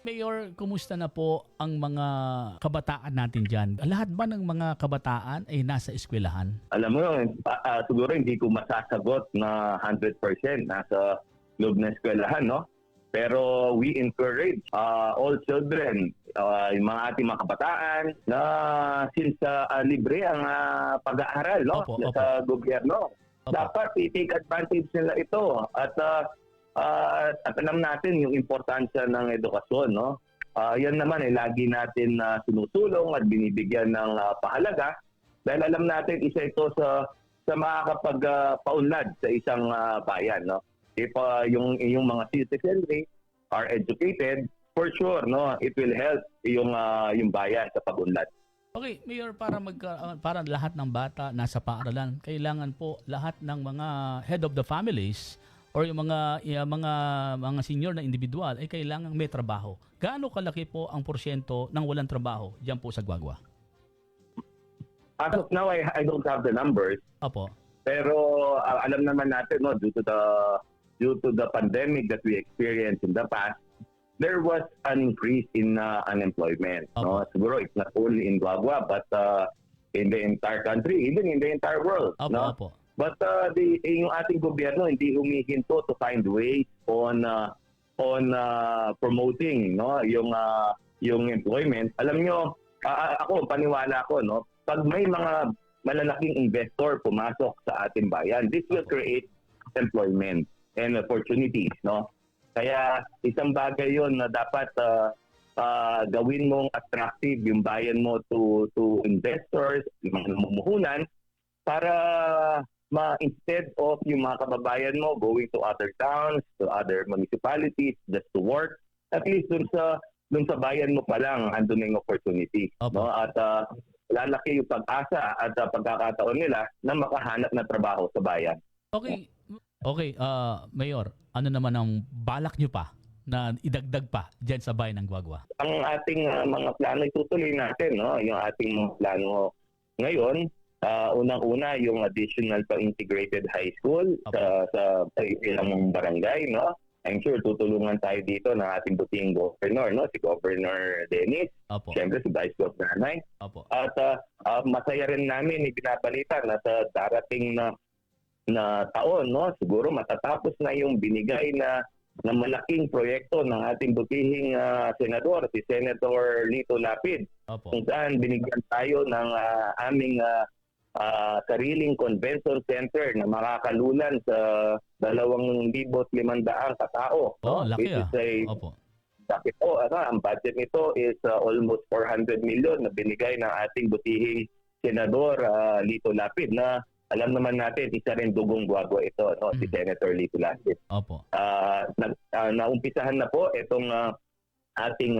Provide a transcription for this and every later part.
Mayor, kumusta na po ang mga kabataan natin dyan? Lahat ba ng mga kabataan ay nasa eskwelahan? Alam mo, siguro hindi ko masasagot na 100% nasa loob ng eskwelahan, no? Pero we encourage all children, yung mga ating mga kabataan na since libre ang pag-aaral, no? Opo, Sa gobyerno. Opo. Dapat i-take advantage nila ito at alam natin yung importansya ng edukasyon, no? Yan naman ay lagi natin sinusulong at binibigyan ng pahalaga dahil alam natin isa ito sa makakapagpaunlad sa isang bayan, no? If yung mga citizenry are educated, for sure, no, it will help yung bayan sa pag-unlad. Okay, Mayor, para lahat ng bata nasa paaralan, kailangan po lahat ng mga head of the families or yung mga senior na individual ay kailangang may trabaho. Gaano kalaki po ang porsyento ng walang trabaho diyan po sa Guagua? As of now, I don't have the numbers. Opo. Pero alam naman natin, no, due to the pandemic that we experienced in the past, there was an increase in unemployment. No? Siguro it's not only in Guagua, but in the entire country, even in the entire world. Opo, no? opo. But yung ating gobyerno hindi humihinto to find ways on promoting, no, yung employment. Alam nyo, ako paniwala ko, no, pag may mga malalaking investor pumasok sa ating bayan, this will create employment and opportunities, no. Kaya isang bagay 'yon na dapat gawin mong attractive yung bayan mo to investors, yung mga namumuhunan, para instead of yung mga kababayan mo going to other towns, to other municipalities just to work, at least dun sa bayan mo pa lang andun na yung opportunity. No? At lalaki yung pag-asa at pagkakataon nila na makahanap ng trabaho sa bayan. Okay. Okay, Mayor, ano naman ang balak nyo pa na idagdag pa dyan sa bayan ng Guagua? Ang ating mga plano itutuloy natin, no? Yung ating mga plano ngayon, unang-una yung additional pa integrated high school sa ilang barangay, no? I'm sure tutulungan tayo dito ng ating buting governor, no? Si Governor Dennis, siyempre si Vice Governor Nanay. At masaya rin namin ibinabalita na sa darating na taon, no? Siguro matatapos na yung binigay na malaking proyekto ng ating butihing senador, si Senator Lito Lapid. Kung saan binigyan tayo ng aming sariling convention center na makakalulan sa 2,500 katao. Laki Laki po. Ang budget nito is almost 400 million na binigay ng ating butihing senador Lito Lapid na alam naman natin, isa rin dugong Guagua ito, no? Si Senator Lito Lapid. Naumpisahan na po itong ating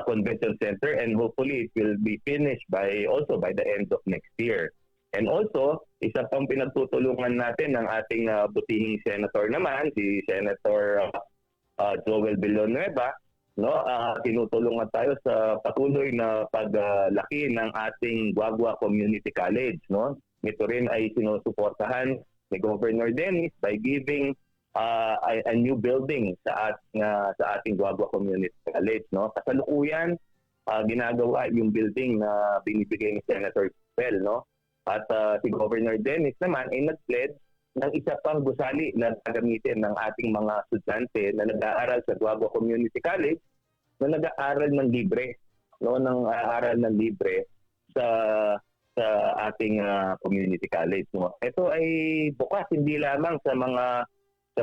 convention center and hopefully it will be finished by the end of next year. And also, isa pang pinagtutulungan natin ng ating butihing senator naman, si Senator Joel Villanueva, no? Tinutulungan tayo sa patuloy na paglaki ng ating Guagua Community College, no? Ito rin ay sinusuportahan ni Governor Dennis by giving a new building sa ating Guagua Community College, no? Kasalukuyan ginagawa yung building na binibigay ni Senator Bell, no? At si Governor Dennis naman ay nag-pledge ng isa pang gusali na gagamitin ng ating mga estudyante na nag-aaral sa Guagua Community College na nag-aaral ng libre, no? Nag-aaral ng libre sa ating community college, no? Ito ay bukas hindi lamang sa mga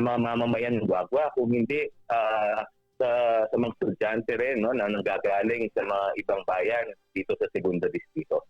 mamamayan ng Guagua, kung hindi sa mga estudyante rin, no, na nanggagaling sa mga ibang bayan dito sa Segunda Distrito.